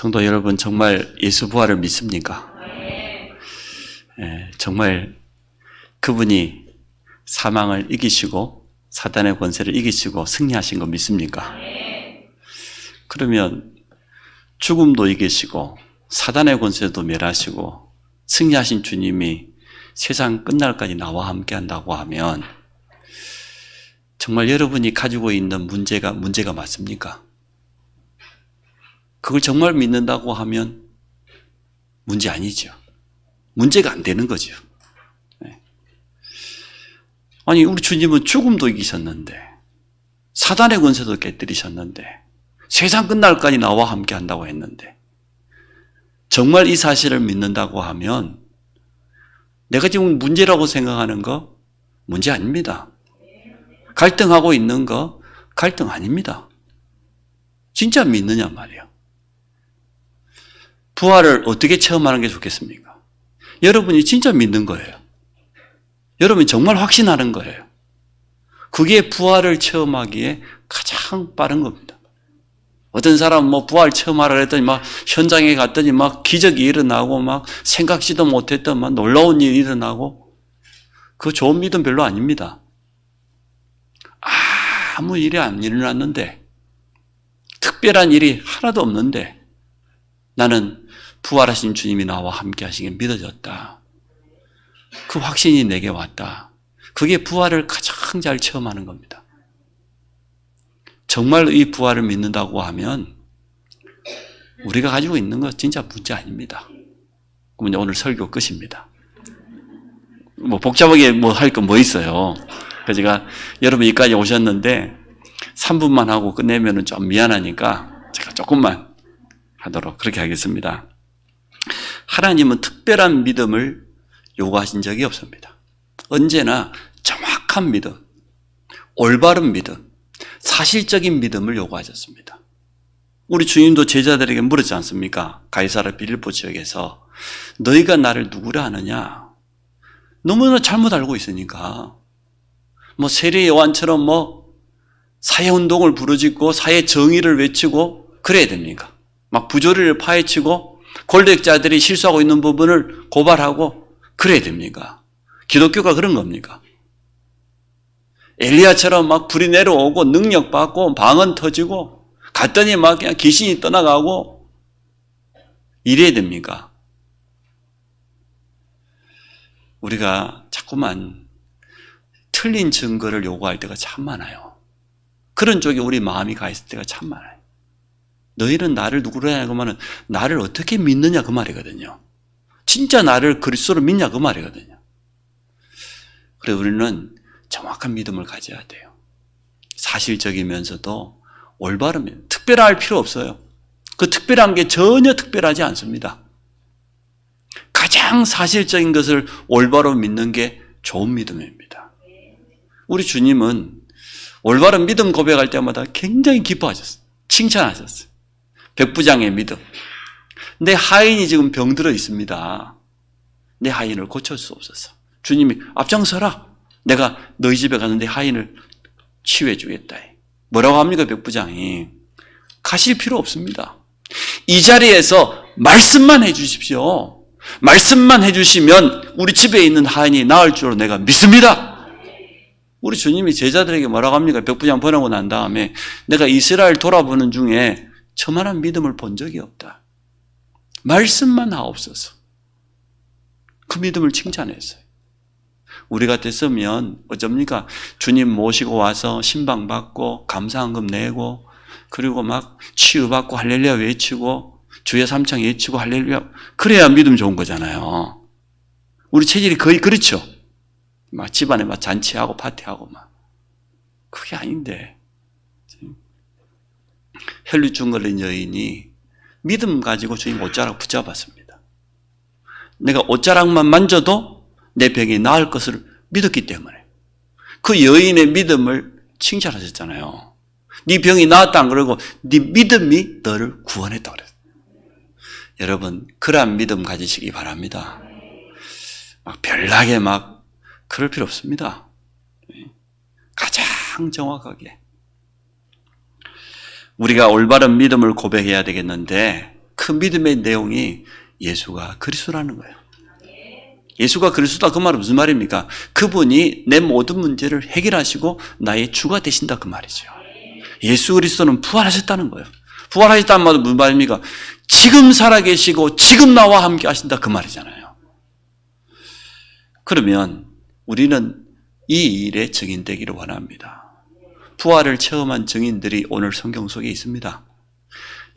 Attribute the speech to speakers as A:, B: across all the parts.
A: 성도 여러분, 정말 예수 부활을 믿습니까? 정말 그분이 사망을 이기시고 사단의 권세를 이기시고 승리하신 거 믿습니까? 그러면 죽음도 이기시고 사단의 권세도 멸하시고 승리하신 주님이 세상 끝날까지 나와 함께 한다고 하면 정말 여러분이 가지고 있는 문제가 맞습니까? 그걸 정말 믿는다고 하면 문제 아니죠. 문제가 안 되는 거죠. 아니, 우리 주님은 죽음도 이기셨는데, 사단의 권세도 깨뜨리셨는데, 세상 끝날까지 나와 함께 한다고 했는데, 정말 이 사실을 믿는다고 하면, 내가 지금 문제라고 생각하는 거, 문제 아닙니다. 갈등하고 있는 거, 갈등 아닙니다. 진짜 믿느냐 말이에요. 부활을 어떻게 체험하는 게 좋겠습니까? 여러분이 진짜 믿는 거예요. 여러분이 정말 확신하는 거예요. 그게 부활을 체험하기에 가장 빠른 겁니다. 어떤 사람은 부활 체험하라 그랬더니 현장에 갔더니 기적이 일어나고 생각지도 못했던 놀라운 일이 일어나고, 그거 좋은 믿음 별로 아닙니다. 아무 일이 안 일어났는데, 특별한 일이 하나도 없는데, 나는 부활하신 주님이 나와 함께 하시기에 믿어졌다. 그 확신이 내게 왔다. 그게 부활을 가장 잘 체험하는 겁니다. 정말 이 부활을 믿는다고 하면 우리가 가지고 있는 거 진짜 문제 아닙니다. 그럼 오늘 설교 끝입니다. 복잡하게 할 거 있어요. 그래서 제가 여러분 여기까지 오셨는데 3분만 하고 끝내면 좀 미안하니까 제가 조금만 하도록 그렇게 하겠습니다. 하나님은 특별한 믿음을 요구하신 적이 없습니다. 언제나 정확한 믿음, 올바른 믿음, 사실적인 믿음을 요구하셨습니다. 우리 주님도 제자들에게 물었지 않습니까? 가이사랴 빌립보 지역에서 너희가 나를 누구라 하느냐? 너무나 잘못 알고 있으니까 세례 요한처럼 사회운동을 부르짖고 사회 정의를 외치고 그래야 됩니까? 부조리를 파헤치고 권력자들이 실수하고 있는 부분을 고발하고 그래야 됩니까? 기독교가 그런 겁니까? 엘리야처럼 불이 내려오고 능력 받고 방언 터지고 갔더니 그냥 귀신이 떠나가고 이래야 됩니까? 우리가 자꾸만 틀린 증거를 요구할 때가 참 많아요. 그런 쪽에 우리 마음이 가 있을 때가 참 많아요. 너희는 나를 누구로 하냐 그 말은 나를 어떻게 믿느냐 그 말이거든요. 진짜 나를 그리스도로 믿냐 그 말이거든요. 그래서 우리는 정확한 믿음을 가져야 돼요. 사실적이면서도 올바른 믿음. 특별할 필요 없어요. 그 특별한 게 전혀 특별하지 않습니다. 가장 사실적인 것을 올바로 믿는 게 좋은 믿음입니다. 우리 주님은 올바른 믿음 고백할 때마다 굉장히 기뻐하셨어요. 칭찬하셨어요. 백부장의 믿음. 내 하인이 지금 병들어 있습니다. 내 하인을 고칠 수 없어서 주님이 앞장서라. 내가 너희 집에 가는데 하인을 치유해 주겠다. 뭐라고 합니까? 백부장이. 가실 필요 없습니다. 이 자리에서 말씀만 해 주십시오. 말씀만 해 주시면 우리 집에 있는 하인이 나을 줄로 내가 믿습니다. 우리 주님이 제자들에게 뭐라고 합니까? 백부장 보내고 난 다음에 내가 이스라엘 돌아보는 중에 저만한 믿음을 본 적이 없다. 말씀만 하옵소서. 그 믿음을 칭찬했어요. 우리 같았으면 어쩝니까? 주님 모시고 와서 신방받고 감사헌금 내고 그리고 치유받고 할렐루야 외치고 주여 삼창 외치고 할렐루야 그래야 믿음 좋은 거잖아요. 우리 체질이 거의 그렇죠. 집안에 잔치하고 파티하고 그게 아닌데 혈류증 걸린 여인이 믿음 가지고 주님 옷자락 붙잡았습니다. 내가 옷자락만 만져도 내 병이 나을 것을 믿었기 때문에 그 여인의 믿음을 칭찬하셨잖아요. 네 병이 나았다 안 그러고 네 믿음이 너를 구원했다고 그랬어요. 여러분 그러한 믿음 가지시기 바랍니다. 별나게 그럴 필요 없습니다. 가장 정확하게 우리가 올바른 믿음을 고백해야 되겠는데 그 믿음의 내용이 예수가 그리스도라는 거예요. 예수가 그리스도다 그 말은 무슨 말입니까? 그분이 내 모든 문제를 해결하시고 나의 주가 되신다 그 말이죠. 예수 그리스도는 부활하셨다는 거예요. 부활하셨다는 말은 무슨 말입니까? 지금 살아계시고 지금 나와 함께 하신다 그 말이잖아요. 그러면 우리는 이 일에 증인되기를 원합니다. 부활을 체험한 증인들이 오늘 성경 속에 있습니다.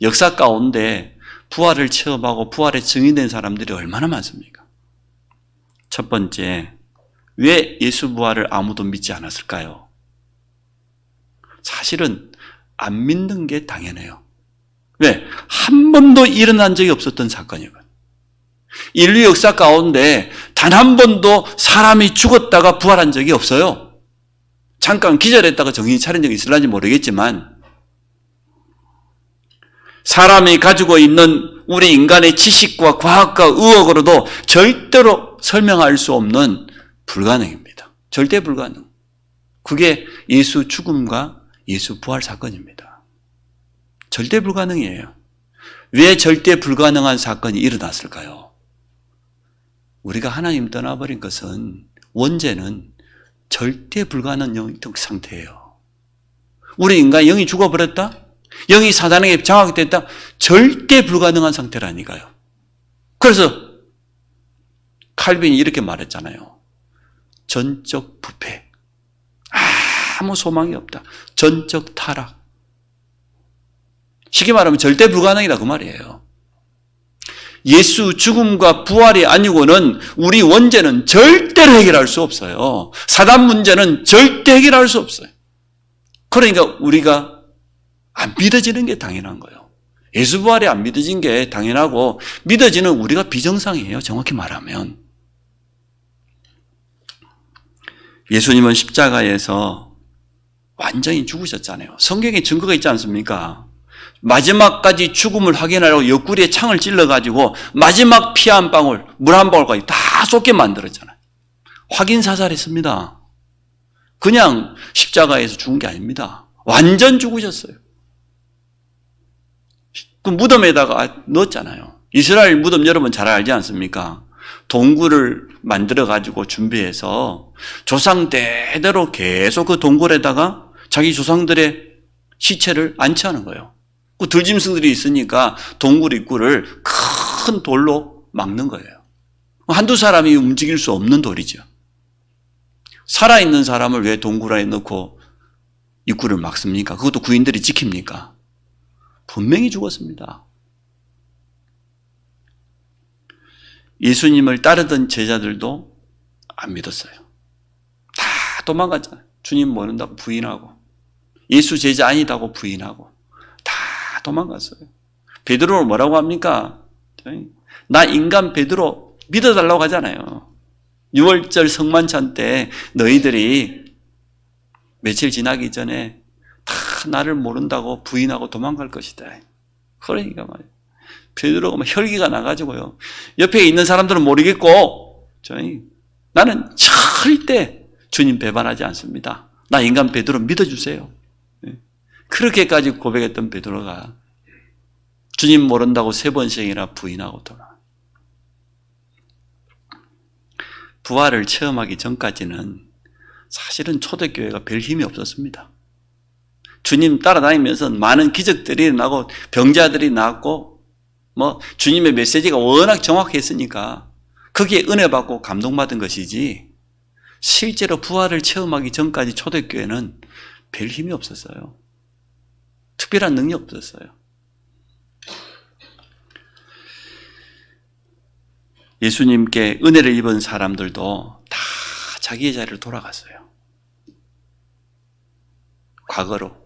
A: 역사 가운데 부활을 체험하고 부활에 증인된 사람들이 얼마나 많습니까? 첫 번째, 왜 예수 부활을 아무도 믿지 않았을까요? 사실은 안 믿는 게 당연해요. 왜? 한 번도 일어난 적이 없었던 사건이거든요. 인류 역사 가운데 단 한 번도 사람이 죽었다가 부활한 적이 없어요. 잠깐 기절했다가 정신이 차린 적이 있을런지 모르겠지만 사람이 가지고 있는 우리 인간의 지식과 과학과 의학으로도 절대로 설명할 수 없는 불가능입니다. 절대 불가능. 그게 예수 죽음과 예수 부활 사건입니다. 절대 불가능이에요. 왜 절대 불가능한 사건이 일어났을까요? 우리가 하나님 떠나버린 것은 원죄는 절대 불가능한 영적 상태예요. 우리 인간 영이 죽어버렸다? 영이 사단에게 장악됐다? 절대 불가능한 상태라니까요. 그래서 칼빈이 이렇게 말했잖아요. 전적 부패. 아무 소망이 없다. 전적 타락. 쉽게 말하면 절대 불가능이다 그 말이에요. 예수 죽음과 부활이 아니고는 우리 원죄는 절대로 해결할 수 없어요. 사단 문제는 절대 해결할 수 없어요. 그러니까 우리가 안 믿어지는 게 당연한 거예요. 예수 부활이 안 믿어진 게 당연하고 믿어지는 우리가 비정상이에요. 정확히 말하면. 예수님은 십자가에서 완전히 죽으셨잖아요. 성경에 증거가 있지 않습니까? 마지막까지 죽음을 확인하려고 옆구리에 창을 찔러가지고 마지막 피 한 방울, 물 한 방울까지 다 쏟게 만들었잖아요. 확인 사살했습니다. 그냥 십자가에서 죽은 게 아닙니다. 완전 죽으셨어요. 그 무덤에다가 넣었잖아요. 이스라엘 무덤 여러분 잘 알지 않습니까? 동굴을 만들어가지고 준비해서 조상 대대로 계속 그 동굴에다가 자기 조상들의 시체를 안치하는 거예요. 그 들짐승들이 있으니까 동굴 입구를 큰 돌로 막는 거예요. 한두 사람이 움직일 수 없는 돌이죠. 살아있는 사람을 왜 동굴 안에 넣고 입구를 막습니까? 그것도 구인들이 지킵니까? 분명히 죽었습니다. 예수님을 따르던 제자들도 안 믿었어요. 다 도망갔잖아요. 주님 모른다고 부인하고 예수 제자 아니다고 부인하고 다 도망갔어요. 베드로를 뭐라고 합니까? 나 인간 베드로 믿어달라고 하잖아요. 6월절 성만찬 때 너희들이 며칠 지나기 전에 다 나를 모른다고 부인하고 도망갈 것이다. 그러니까 말이에요. 베드로가 막 혈기가 나가지고요. 옆에 있는 사람들은 모르겠고 나는 절대 주님 배반하지 않습니다. 나 인간 베드로 믿어주세요. 그렇게까지 고백했던 베드로가 주님 모른다고 3번씩이나 부인하고 돌아. 부활을 체험하기 전까지는 사실은 초대교회가 별 힘이 없었습니다. 주님 따라다니면서 많은 기적들이 일어나고 병자들이 나았고 주님의 메시지가 워낙 정확했으니까 거기에 은혜 받고 감동받은 것이지 실제로 부활을 체험하기 전까지 초대교회는 별 힘이 없었어요. 특별한 능력 없었어요. 예수님께 은혜를 입은 사람들도 다 자기의 자리로 돌아갔어요. 과거로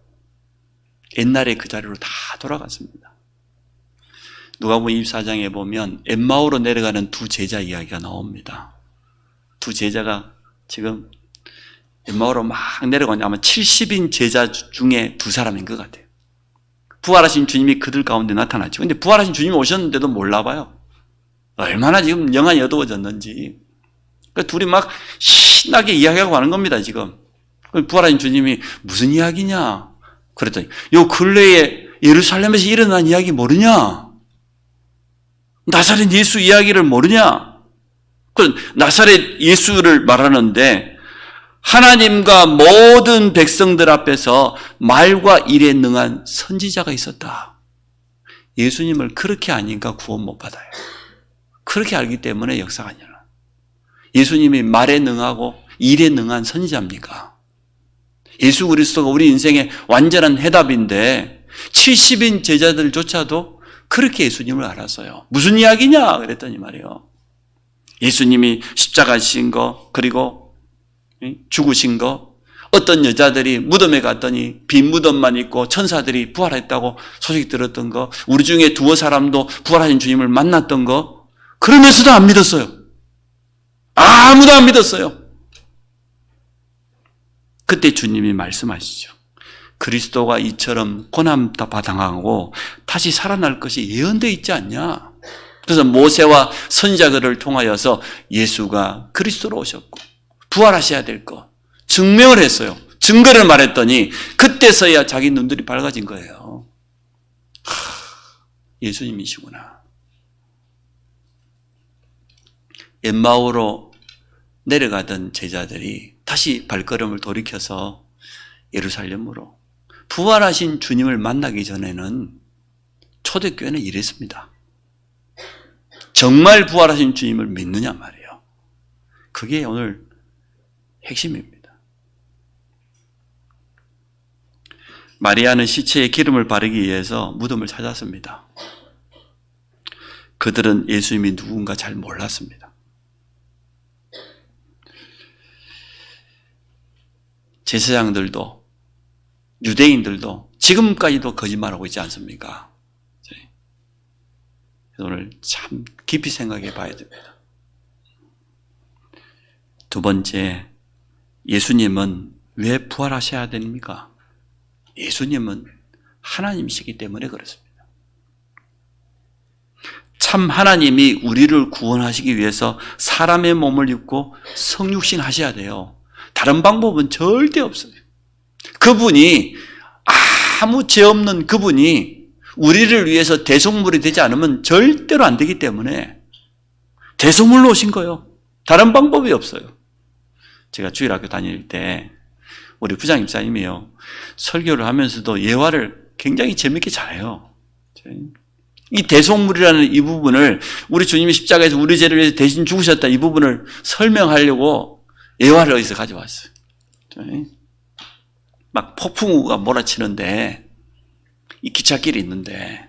A: 옛날에 그 자리로 다 돌아갔습니다. 누가복음 24장에 보면 엠마오로 내려가는 두 제자 이야기가 나옵니다. 두 제자가 지금 엠마오로 막 내려가는데 아마 70인 제자 중에 2사람인 것 같아요. 부활하신 주님이 그들 가운데 나타났죠. 근데 부활하신 주님이 오셨는데도 몰라봐요. 얼마나 지금 영안이 어두워졌는지. 그러니까 둘이 막 신나게 이야기하고 가는 겁니다, 지금. 부활하신 주님이 무슨 이야기냐? 그랬더니, 요 근래에 예루살렘에서 일어난 이야기 모르냐? 나사렛 예수 이야기를 모르냐? 그 나사렛 예수를 말하는데 하나님과 모든 백성들 앞에서 말과 일에 능한 선지자가 있었다. 예수님을 그렇게 아니까 구원 못 받아요. 그렇게 알기 때문에 역사가 아니라. 예수님이 말에 능하고 일에 능한 선지자입니까? 예수 그리스도가 우리 인생의 완전한 해답인데 70인 제자들조차도 그렇게 예수님을 알았어요. 무슨 이야기냐 그랬더니 말이에요. 예수님이 십자가 지신 거, 그리고 죽으신 거, 어떤 여자들이 무덤에 갔더니 빈 무덤만 있고 천사들이 부활했다고 소식 들었던 거, 우리 중에 두어 사람도 부활하신 주님을 만났던 거, 그러면서도 안 믿었어요. 아무도 안 믿었어요. 그때 주님이 말씀하시죠. 그리스도가 이처럼 고난당하고 다시 살아날 것이 예언되어 있지 않냐. 그래서 모세와 선지자들을 통하여서 예수가 그리스도로 오셨고 부활하셔야 될 것 증명을 했어요. 증거를 말했더니 그때서야 자기 눈들이 밝아진 거예요. 예수님이시구나. 엠마오로 내려가던 제자들이 다시 발걸음을 돌이켜서 예루살렘으로 부활하신 주님을 만나기 전에는 초대교회는 이랬습니다. 정말 부활하신 주님을 믿느냐 말이에요. 그게 오늘 핵심입니다. 마리아는 시체에 기름을 바르기 위해서 무덤을 찾았습니다. 그들은 예수님이 누군가 잘 몰랐습니다. 제사장들도 유대인들도 지금까지도 거짓말하고 있지 않습니까? 오늘 참 깊이 생각해 봐야 됩니다. 두 번째, 예수님은 왜 부활하셔야 됩니까? 예수님은 하나님이시기 때문에 그렇습니다. 참 하나님이 우리를 구원하시기 위해서 사람의 몸을 입고 성육신 하셔야 돼요. 다른 방법은 절대 없어요. 그분이 아무 죄 없는 그분이 우리를 위해서 대속물이 되지 않으면 절대로 안 되기 때문에 대속물로 오신 거예요. 다른 방법이 없어요. 제가 주일학교 다닐 때 우리 부장님사님이요. 설교를 하면서도 예화를 굉장히 재밌게 잘해요. 이 대속물이라는 이 부분을 우리 주님이 십자가에서 우리 죄를 위해서 대신 죽으셨다 이 부분을 설명하려고 예화를 어디서 가져왔어요. 막 폭풍우가 몰아치는데 이 기찻길이 있는데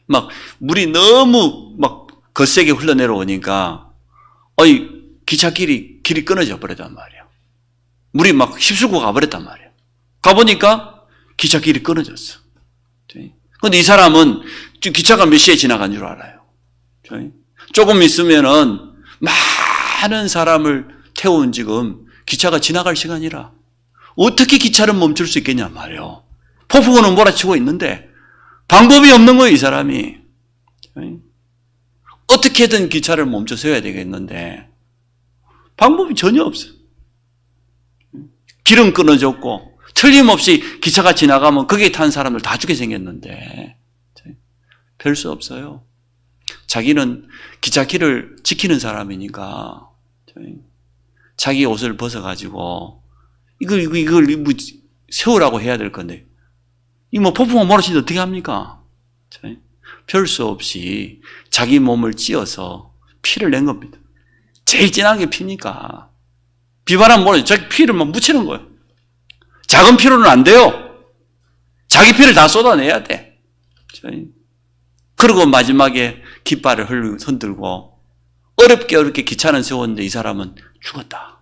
A: 막 물이 너무 막 거세게 흘러내려오니까 기찻길이 길이 끊어져 버렸단 말이에요. 물이 막 휩쓸고 가버렸단 말이에요. 가보니까 기찻길이 끊어졌어. 그런데 이 사람은 기차가 몇 시에 지나간 줄 알아요. 조금 있으면은 많은 사람을 태운 지금 기차가 지나갈 시간이라 어떻게 기차를 멈출 수 있겠냐 말이에요. 폭풍우는 몰아치고 있는데 방법이 없는 거예요, 이 사람이. 어떻게든 기차를 멈춰 세워야 되겠는데 방법이 전혀 없어요. 길은 끊어졌고 틀림없이 기차가 지나가면 거기에 탄 사람들 다 죽게 생겼는데 별 수 없어요. 자기는 기찻길을 지키는 사람이니까 자기 옷을 벗어가지고 이걸 뭐 세우라고 해야 될 건데 이 뭐 폭풍우 몰아치는데 어떻게 합니까? 별 수 없이 자기 몸을 찧어서 피를 낸 겁니다. 제일 진한 게 피니까. 비바람 몰아치 자기 피를 막 묻히는 거예요. 작은 피로는 안 돼요. 자기 피를 다 쏟아내야 돼. 그리고 마지막에 깃발을 흔들고 어렵게 기차는 세웠는데 이 사람은 죽었다.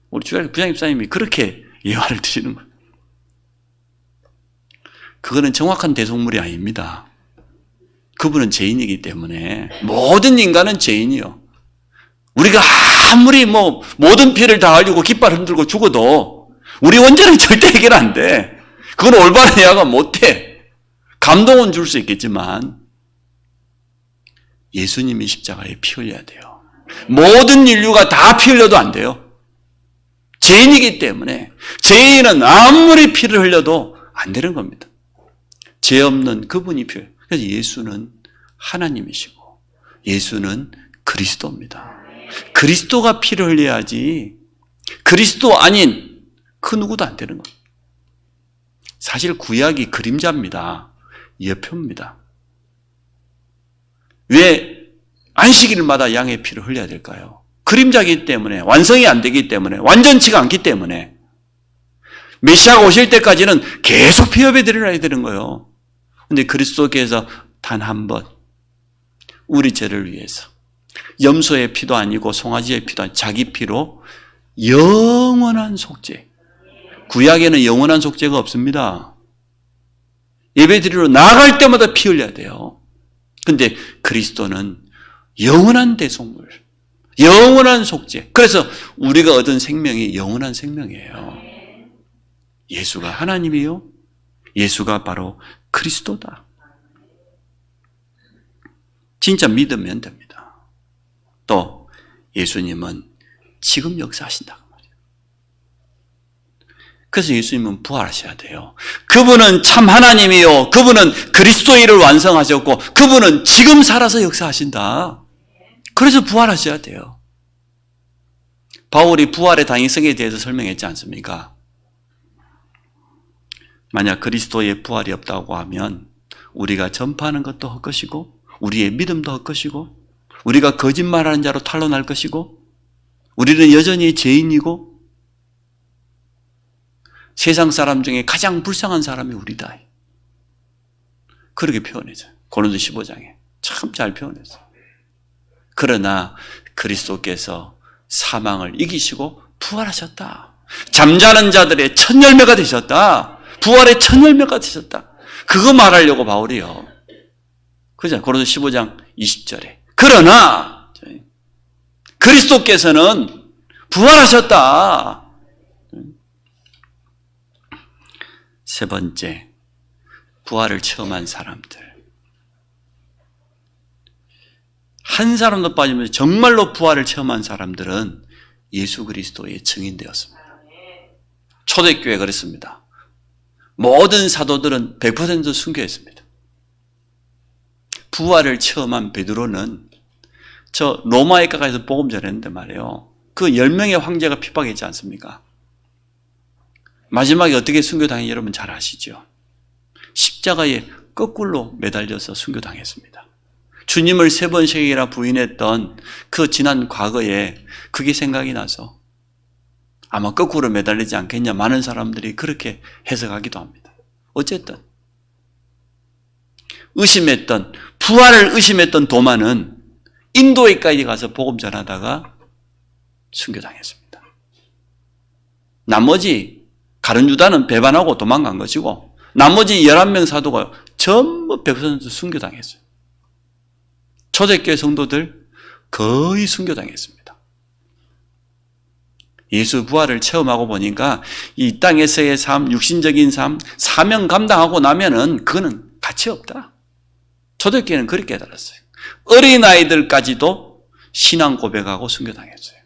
A: 우리 부장님사님이 그렇게 예화를 드시는 거예요. 그거는 정확한 대속물이 아닙니다. 그분은 죄인이기 때문에 모든 인간은 죄인이요. 우리가 아무리 모든 피를 다 흘리고 깃발 흔들고 죽어도 우리 원죄는 절대 해결 안 돼. 그건 올바른 예화가 못 돼. 감동은 줄 수 있겠지만 예수님이 십자가에 피 흘려야 돼요. 모든 인류가 다 피 흘려도 안 돼요. 죄인이기 때문에 죄인은 아무리 피를 흘려도 안 되는 겁니다. 죄 없는 그분이 필요해요. 그래서 예수는 하나님이시고 예수는 그리스도입니다. 그리스도가 피를 흘려야지 그리스도 아닌 그 누구도 안 되는 겁니다. 사실 구약이 그림자입니다. 예표입니다. 왜 안식일마다 양의 피를 흘려야 될까요? 그림자이기 때문에, 완성이 안 되기 때문에, 완전치가 않기 때문에 메시아가 오실 때까지는 계속 피 협에 드려야 되는 거예요. 그런데 그리스도께서 단 한 번 우리 죄를 위해서 염소의 피도 아니고 송아지의 피도 아니고 자기 피로 영원한 속죄. 구약에는 영원한 속죄가 없습니다. 예배드리러 나아갈 때마다 피 흘려야 돼요. 근데 그리스도는 영원한 대속물, 영원한 속죄. 그래서 우리가 얻은 생명이 영원한 생명이에요. 예수가 하나님이요, 예수가 바로 그리스도다. 진짜 믿으면 됩니다. 또 예수님은 지금 역사하신다고 말이에요. 그래서 예수님은 부활하셔야 돼요. 그분은 참 하나님이요, 그분은 그리스도의 일을 완성하셨고 그분은 지금 살아서 역사하신다. 그래서 부활하셔야 돼요. 바울이 부활의 당위성에 대해서 설명했지 않습니까? 만약 그리스도의 부활이 없다고 하면 우리가 전파하는 것도 헛것이고 우리의 믿음도 헛것이고 우리가 거짓말하는 자로 탄로날 것이고 우리는 여전히 죄인이고 세상 사람 중에 가장 불쌍한 사람이 우리다. 그렇게 표현해줘요. 고린도 15장에 참 잘 표현했어요. 그러나 그리스도께서 사망을 이기시고 부활하셨다. 잠자는 자들의 첫 열매가 되셨다. 부활의 첫 열매가 되셨다. 그거 말하려고 바울이요. 그죠? 고린도 15장 20절에. 그러나 그리스도께서는 부활하셨다. 세 번째, 부활을 체험한 사람들. 한 사람도 빠지면서 정말로 부활을 체험한 사람들은 예수 그리스도의 증인되었습니다. 초대교회 그랬습니다. 모든 사도들은 100% 순교했습니다. 부활을 체험한 베드로는 저 로마에 가서 복음 전했는데 말이에요. 그 10명의 황제가 핍박했지 않습니까? 마지막에 어떻게 순교당했는지 여러분 잘 아시죠? 십자가에 거꾸로 매달려서 순교당했습니다. 주님을 3번씩이나 부인했던 그 지난 과거에 그게 생각이 나서 아마 거꾸로 매달리지 않겠냐 많은 사람들이 그렇게 해석하기도 합니다. 어쨌든 부활을 의심했던 도마는 인도에까지 가서 복음 전하다가 순교당했습니다. 나머지 가룟 유다는 배반하고 도망간 것이고 나머지 11명 사도가 전부 100% 순교당했어요. 초대교회 성도들 거의 순교당했습니다. 예수 부활을 체험하고 보니까 이 땅에서의 삶, 육신적인 삶, 사명 감당하고 나면은 그거는 가치 없다. 초대교회는 그렇게 깨달았어요. 어린아이들까지도 신앙 고백하고 순교당했어요.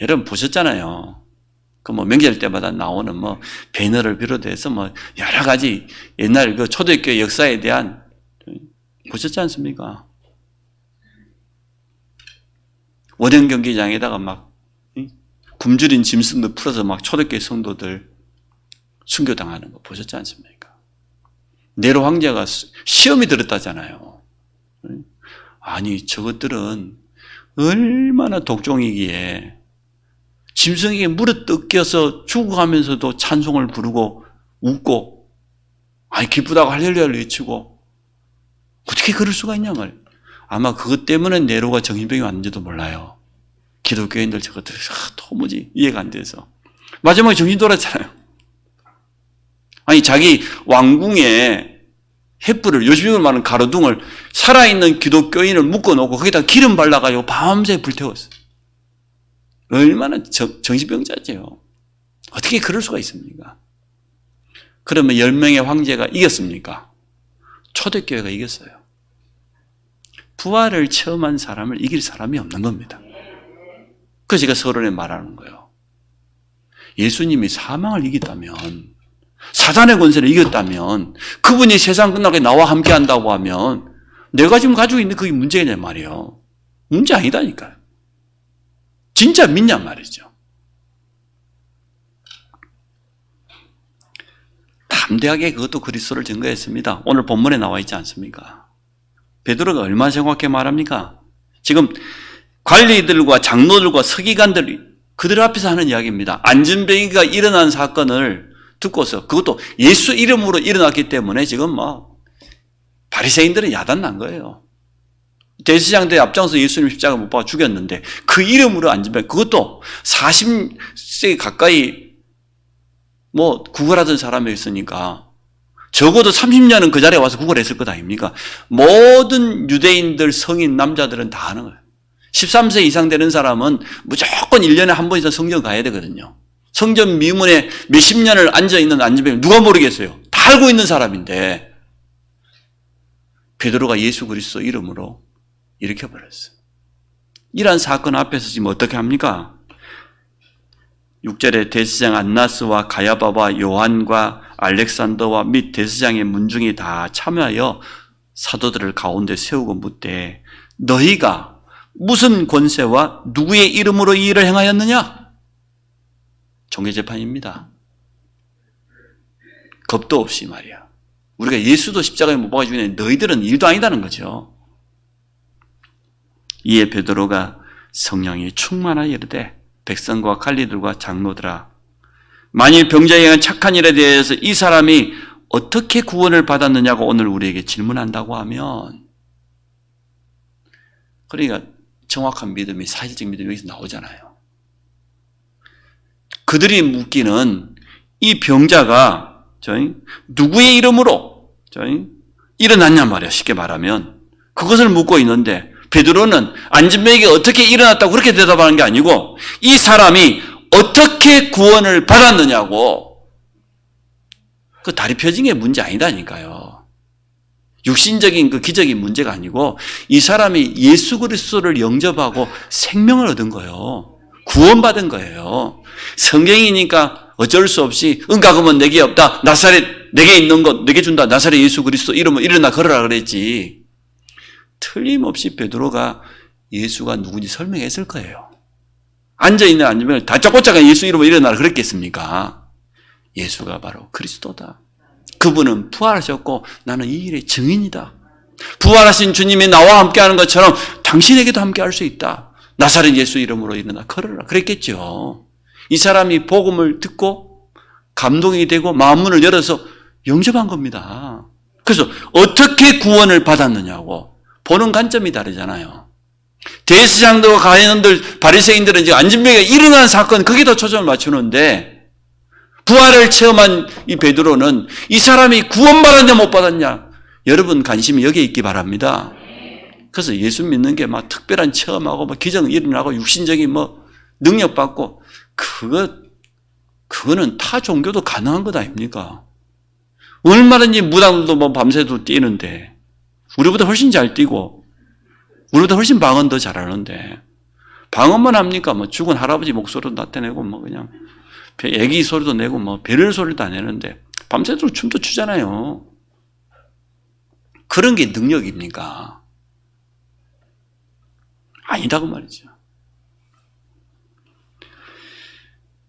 A: 여러분 보셨잖아요. 그 명절 때마다 나오는 배너를 비롯해서 여러 가지 옛날 그 초대교회 역사에 대한 보셨지 않습니까? 원형 경기장에다가 굶주린 짐승도 풀어서 초대교회 성도들 순교당하는 거 보셨지 않습니까? 네로 황제가 시험이 들었다잖아요. 아니 저것들은 얼마나 독종이기에 짐승에게 물에 뜯겨서 죽어가면서도 찬송을 부르고 웃고 기쁘다고 할렐루야를 외치고 어떻게 그럴 수가 있냐 말. 아마 그것 때문에 네로가 정신병이 왔는지도 몰라요. 기독교인들 저것들이 도무지 이해가 안 돼서 마지막에 정신 돌았잖아요. 자기 왕궁에 횃불을, 요즘으로 말하는 가로등을 살아있는 기독교인을 묶어놓고 거기다 기름 발라가지고 밤새 불태웠어요. 얼마나 정신병자죠. 어떻게 그럴 수가 있습니까? 그러면 10명의 황제가 이겼습니까? 초대교회가 이겼어요. 부활을 체험한 사람을 이길 사람이 없는 겁니다. 그래서 제가 서론에 말하는 거예요. 예수님이 사망을 이겼다면, 사단의 권세를 이겼다면, 그분이 세상 끝나게 나와 함께 한다고 하면 내가 지금 가지고 있는 그게 문제냐 말이에요. 문제 아니다니까요. 진짜 믿냐 말이죠. 담대하게 그것도 그리스도를 증거했습니다. 오늘 본문에 나와 있지 않습니까? 베드로가 얼마나 정확하게 말합니까? 지금 관리들과 장로들과 서기관들이 그들 앞에서 하는 이야기입니다. 안전병기가 일어난 사건을 듣고서 그것도 예수 이름으로 일어났기 때문에 지금 바리새인들은 야단난 거예요. 대제사장들이 앞장서 예수님 십자가 못 박아 죽였는데 그 이름으로 안전병, 그것도 40세 가까이 구걸하던 사람이었으니까 적어도 30년은 그 자리에 와서 구걸했을 것 아닙니까? 모든 유대인들 성인 남자들은 다 하는 거예요. 13세 이상 되는 사람은 무조건 1년에 한 번 이상 성전 가야 되거든요. 성전 미문에 몇십 년을 앉아있는 안전병 누가 모르겠어요. 다 알고 있는 사람인데 베드로가 예수 그리스도 이름으로 일으켜버렸어요. 이러한 사건 앞에서 지금 어떻게 합니까? 6절에 대제사장 안나스와 가야바와 요한과 알렉산더와 및 대제사장의 문중이 다 참여하여 사도들을 가운데 세우고 묻되 너희가 무슨 권세와 누구의 이름으로 이 일을 행하였느냐? 종교재판입니다. 겁도 없이 말이야. 우리가 예수도 십자가에 못 박아 죽이는 너희들은 일도 아니다는 거죠. 이에 베드로가 성령이 충만하여 이르되 백성과 관리들과 장로들아, 만일 병자에 의한 착한 일에 대해서 이 사람이 어떻게 구원을 받았느냐고 오늘 우리에게 질문한다고 하면, 그러니까 정확한 믿음이, 사실적 믿음이 여기서 나오잖아요. 그들이 묻기는 이 병자가 누구의 이름으로 일어났냔 말이야. 쉽게 말하면 그것을 묻고 있는데 베드로는 안전병이 어떻게 일어났다고 그렇게 대답하는 게 아니고 이 사람이 어떻게 구원을 받았느냐고. 그 다리 펴진 게 문제 아니다니까요. 육신적인 그 기적인 문제가 아니고 이 사람이 예수 그리스도를 영접하고 생명을 얻은 거예요. 구원받은 거예요. 성경이니까 어쩔 수 없이 은가금은 내게 없다. 나사렛 내게 있는 것 내게 준다. 나사렛 예수 그리스도 이름으로 일어나 걸어라 그랬지. 틀림없이 베드로가 예수가 누군지 설명했을 거예요. 앉아있는 안전병을 다짜고짜가 예수 이름으로 일어나라 그랬겠습니까? 예수가 바로 그리스도다. 그분은 부활하셨고 나는 이 일의 증인이다. 부활하신 주님이 나와 함께하는 것처럼 당신에게도 함께할 수 있다. 나사렛 예수 이름으로 일어나 걸어라 그랬겠죠. 이 사람이 복음을 듣고 감동이 되고 마음문을 열어서 영접한 겁니다. 그래서 어떻게 구원을 받았느냐고 보는 관점이 다르잖아요. 대제사장들과 가이사들, 바리새인들은 지금 안전병에 일어난 사건 거기다 초점을 맞추는데 부활을 체험한 이 베드로는 이 사람이 구원받았냐 못 받았냐, 여러분 관심이 여기에 있기 바랍니다. 그래서 예수 믿는 게 막 특별한 체험하고 막 기적 일어나고 육신적인 능력 받고 그거는 타 종교도 가능한 것 아닙니까? 얼마든지 무당들도 밤새도 뛰는데 우리보다 훨씬 잘 뛰고 우리보다 훨씬 방언 더 잘하는데 방언만 합니까? 죽은 할아버지 목소리도 나타내고 그냥 애기 소리도 내고 별을 소리도 안 내는데 밤새도록 춤도 추잖아요. 그런 게 능력입니까? 아니다고 말이죠.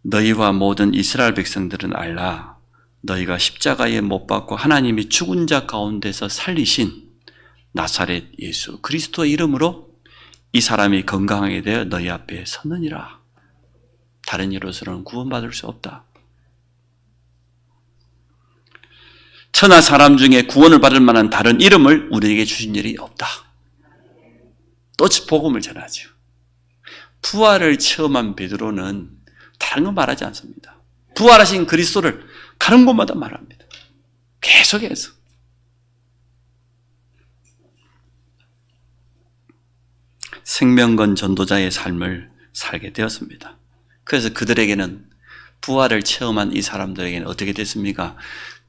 A: 너희와 모든 이스라엘 백성들은 알라. 너희가 십자가에 못 박고 하나님이 죽은 자 가운데서 살리신 나사렛 예수 그리스도의 이름으로 이 사람이 건강하게 되어 너희 앞에 섰느니라. 다른 이로서는 구원받을 수 없다. 천하 사람 중에 구원을 받을 만한 다른 이름을 우리에게 주신 일이 없다. 또 복음을 전하죠. 부활을 체험한 베드로는 다른 건 말하지 않습니다. 부활하신 그리스도를 가는 곳마다 말합니다. 계속해서. 생명건 전도자의 삶을 살게 되었습니다. 그래서 그들에게는, 부활을 체험한 이 사람들에게는 어떻게 됐습니까?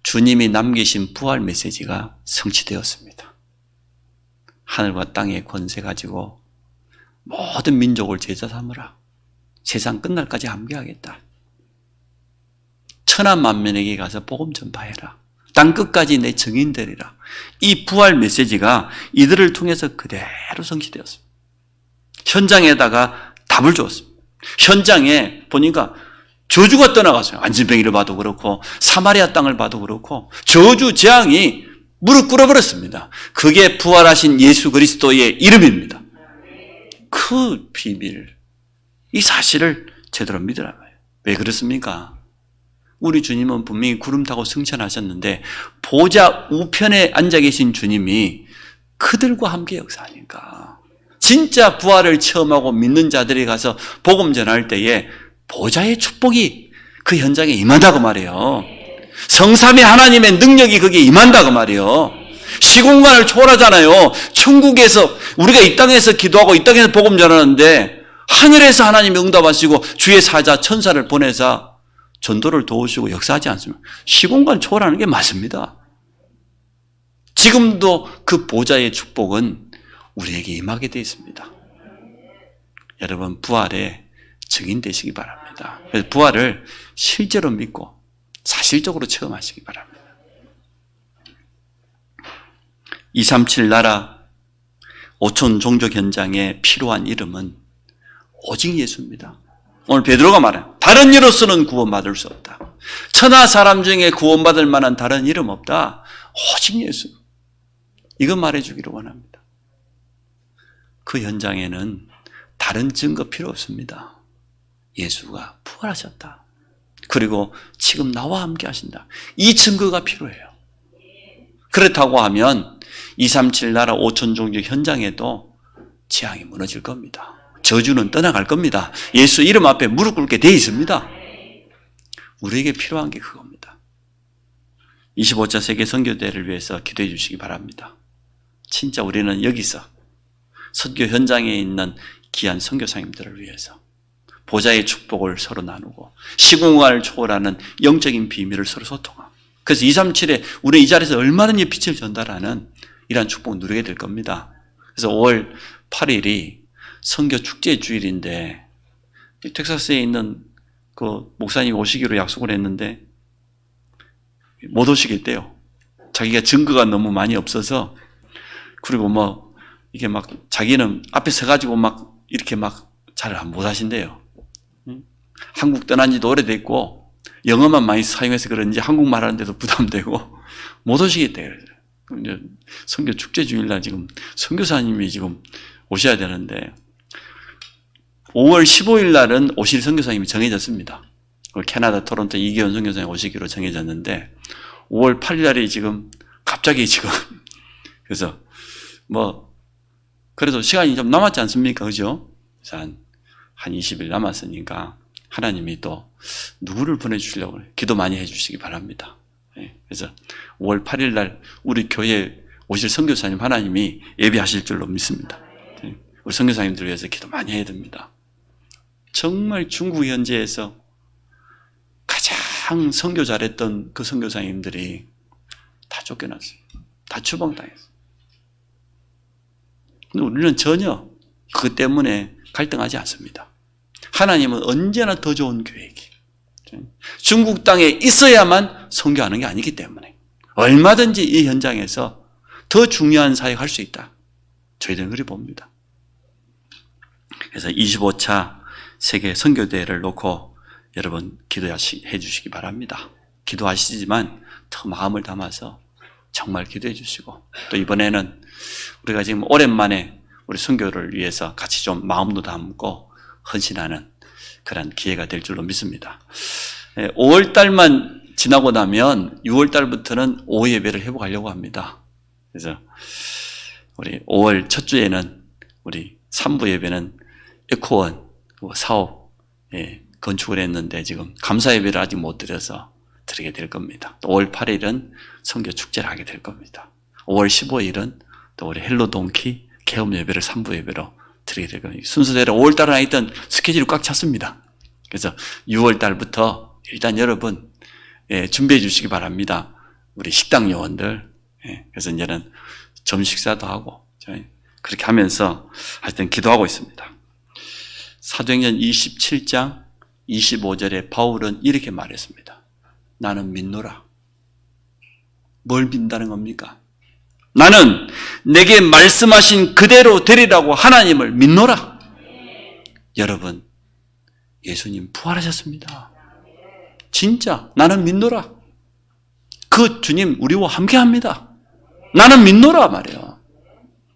A: 주님이 남기신 부활 메시지가 성취되었습니다. 하늘과 땅의 권세 가지고 모든 민족을 제자 삼으라. 세상 끝날까지 함께하겠다. 천하 만민에게 가서 복음 전파해라. 땅끝까지 내 증인되리라. 이 부활 메시지가 이들을 통해서 그대로 성취되었습니다. 현장에다가 답을 주었습니다. 현장에 보니까 저주가 떠나갔어요. 안진뱅이를 봐도 그렇고 사마리아 땅을 봐도 그렇고 저주 재앙이 무릎 꿇어버렸습니다. 그게 부활하신 예수 그리스도의 이름입니다. 그 비밀, 이 사실을 제대로 믿으라 말이에요. 왜 그렇습니까? 우리 주님은 분명히 구름 타고 승천하셨는데 보좌 우편에 앉아 계신 주님이 그들과 함께 역사하니까 진짜 부활을 체험하고 믿는 자들이 가서 복음 전할 때에 보좌의 축복이 그 현장에 임한다고 말이에요. 성삼위 하나님의 능력이 거기에 임한다고 말이에요. 시공간을 초월하잖아요. 천국에서 우리가 이 땅에서 기도하고 이 땅에서 복음 전하는데 하늘에서 하나님이 응답하시고 주의 사자 천사를 보내서 전도를 도우시고 역사하지 않습니까? 시공간 초월하는 게 맞습니다. 지금도 그 보좌의 축복은 우리에게 임하게 되어 있습니다. 여러분 부활의 증인 되시기 바랍니다. 그래서 부활을 실제로 믿고 사실적으로 체험하시기 바랍니다. 237 나라 5천 종족 현장에 필요한 이름은 오직 예수입니다. 오늘 베드로가 말해요. 다른 이로서는 구원받을 수 없다. 천하 사람 중에 구원받을 만한 다른 이름 없다. 오직 예수. 이거 말해주기를 원합니다. 그 현장에는 다른 증거 필요 없습니다. 예수가 부활하셨다. 그리고 지금 나와 함께 하신다. 이 증거가 필요해요. 그렇다고 하면 237 나라 5천 종족 현장에도 재앙이 무너질 겁니다. 저주는 떠나갈 겁니다. 예수 이름 앞에 무릎 꿇게 돼 있습니다. 우리에게 필요한 게 그겁니다. 25차 세계 선교대회를 위해서 기도해 주시기 바랍니다. 진짜 우리는 여기서 선교 현장에 있는 귀한 선교사님들을 위해서 보좌의 축복을 서로 나누고 시공간을 초월하는 영적인 비밀을 서로 소통하고 그래서 237에 우리 이 자리에서 얼마든지 빛을 전달하는 이러한 축복을 누리게 될 겁니다. 그래서 5월 8일이 선교 축제 주일인데 텍사스에 있는 그 목사님 오시기로 약속을 했는데 못 오시겠대요. 자기가 증거가 너무 많이 없어서 그리고 뭐 이게 막 자기는 앞에 서가지고 막 이렇게 막 잘 못 하신대요. 한국 떠난 지도 오래됐고 영어만 많이 사용해서 그런지 한국말 하는데도 부담되고 못 오시겠대요. 이제 선교 축제 주일날 지금 선교사님이 지금 오셔야 되는데 5월 15일 날은 오실 선교사님이 정해졌습니다. 캐나다 토론토 이기현 선교사님 오시기로 정해졌는데 5월 8일 날이 지금 갑자기 지금 그래서 뭐 그래도 시간이 좀 남았지 않습니까? 그죠? 그래서 한 20일 남았으니까 하나님이 또 누구를 보내주시려고 기도 많이 해주시기 바랍니다. 그래서 5월 8일 날 우리 교회에 오실 선교사님 하나님이 예비하실 줄로 믿습니다. 우리 선교사님들을 위해서 기도 많이 해야 됩니다. 정말 중국 현지에서 가장 선교 잘했던 그 선교사님들이 다 쫓겨났어요. 다 추방당했어요. 근데 우리는 전혀 그것 때문에 갈등하지 않습니다. 하나님은 언제나 더 좋은 계획이 중국 땅에 있어야만 선교하는 게 아니기 때문에 얼마든지 이 현장에서 더 중요한 사역 할 수 있다. 저희들은 그렇게 봅니다. 그래서 25차 세계 선교대회를 놓고 여러분 기도해 주시기 바랍니다. 기도하시지만 더 마음을 담아서 정말 기도해 주시고 또 이번에는 우리가 지금 오랜만에 우리 선교를 위해서 같이 좀 마음도 담고 헌신하는 그런 기회가 될 줄로 믿습니다. 5월 달만 지나고 나면 6월 달부터는 오후 예배를 회복하려고 합니다. 그래서 우리 5월 첫 주에는 우리 3부 예배는 에코원 사업 건축을 했는데 지금 감사 예배를 아직 못 드려서 드리게 될 겁니다. 또 5월 8일은 선교 축제를 하게 될 겁니다. 5월 15일은 또 우리 헬로 동키 개업 예배를 3부 예배로 드리게 될 겁니다. 순서대로 5월 달에 있던 스케줄이 꽉 찼습니다. 그래서 6월 달부터 일단 여러분 준비해 주시기 바랍니다. 우리 식당 요원들. 그래서 이제는 점심 식사도 하고 그렇게 하면서 하여튼 기도하고 있습니다. 사도행전 27장 25절에 바울은 이렇게 말했습니다. 나는 믿노라. 뭘 믿는다는 겁니까? 나는 내게 말씀하신 그대로 되리라고 하나님을 믿노라. 여러분, 예수님 부활하셨습니다. 진짜 나는 믿노라. 그 주님 우리와 함께합니다. 나는 믿노라 말이에요.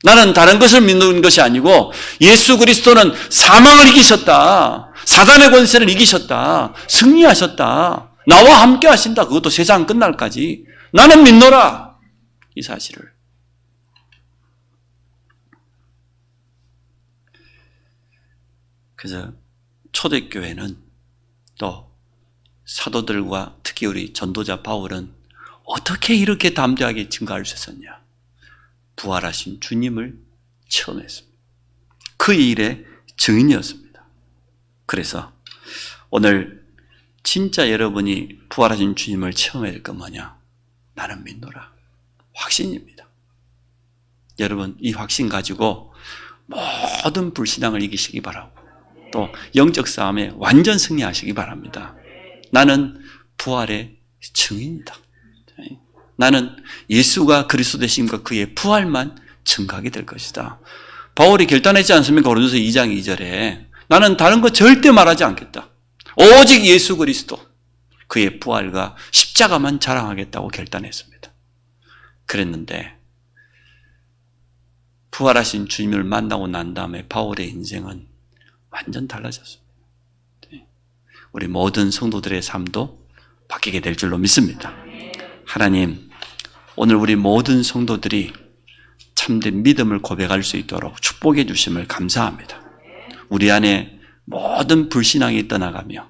A: 나는 다른 것을 믿는 것이 아니고 예수 그리스도는 사망을 이기셨다. 사단의 권세를 이기셨다. 승리하셨다. 나와 함께 하신다. 그것도 세상 끝날까지. 나는 믿노라. 이 사실을. 그래서 초대교회는 또 사도들과 특히 우리 전도자 바울은 어떻게 이렇게 담대하게 증거할 수 있었냐? 부활하신 주님을 체험했습니다. 그 일의 증인이었습니다. 그래서 오늘 진짜 여러분이 부활하신 주님을 체험해야 될 건 뭐냐? 나는 믿노라. 확신입니다. 여러분 이 확신 가지고 모든 불신앙을 이기시기 바라고 또 영적 싸움에 완전 승리하시기 바랍니다. 나는 부활의 증인이다. 나는 예수가 그리스도 되심과 그의 부활만 증거하게 될 것이다. 바울이 결단했지 않습니까? 고린도서 2장 2절에 나는 다른 거 절대 말하지 않겠다. 오직 예수 그리스도 그의 부활과 십자가만 자랑하겠다고 결단했습니다. 그랬는데 부활하신 주님을 만나고 난 다음에 바울의 인생은 완전 달라졌습니다. 우리 모든 성도들의 삶도 바뀌게 될 줄로 믿습니다. 하나님, 오늘 우리 모든 성도들이 참된 믿음을 고백할 수 있도록 축복해 주심을 감사합니다. 우리 안에 모든 불신앙이 떠나가며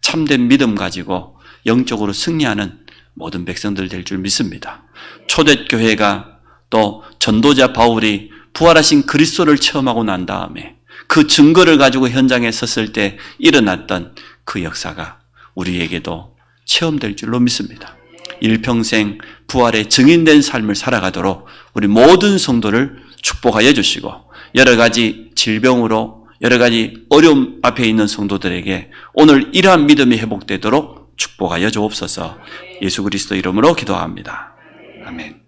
A: 참된 믿음 가지고 영적으로 승리하는 모든 백성들 될 줄 믿습니다. 초대교회가 또 전도자 바울이 부활하신 그리스도를 체험하고 난 다음에 그 증거를 가지고 현장에 섰을 때 일어났던 그 역사가 우리에게도 체험될 줄로 믿습니다. 일평생 부활의 증인된 삶을 살아가도록 우리 모든 성도를 축복하여 주시고 여러 가지 질병으로 여러 가지 어려움 앞에 있는 성도들에게 오늘 이러한 믿음이 회복되도록 축복하여 주옵소서. 예수 그리스도 이름으로 기도합니다. 아멘.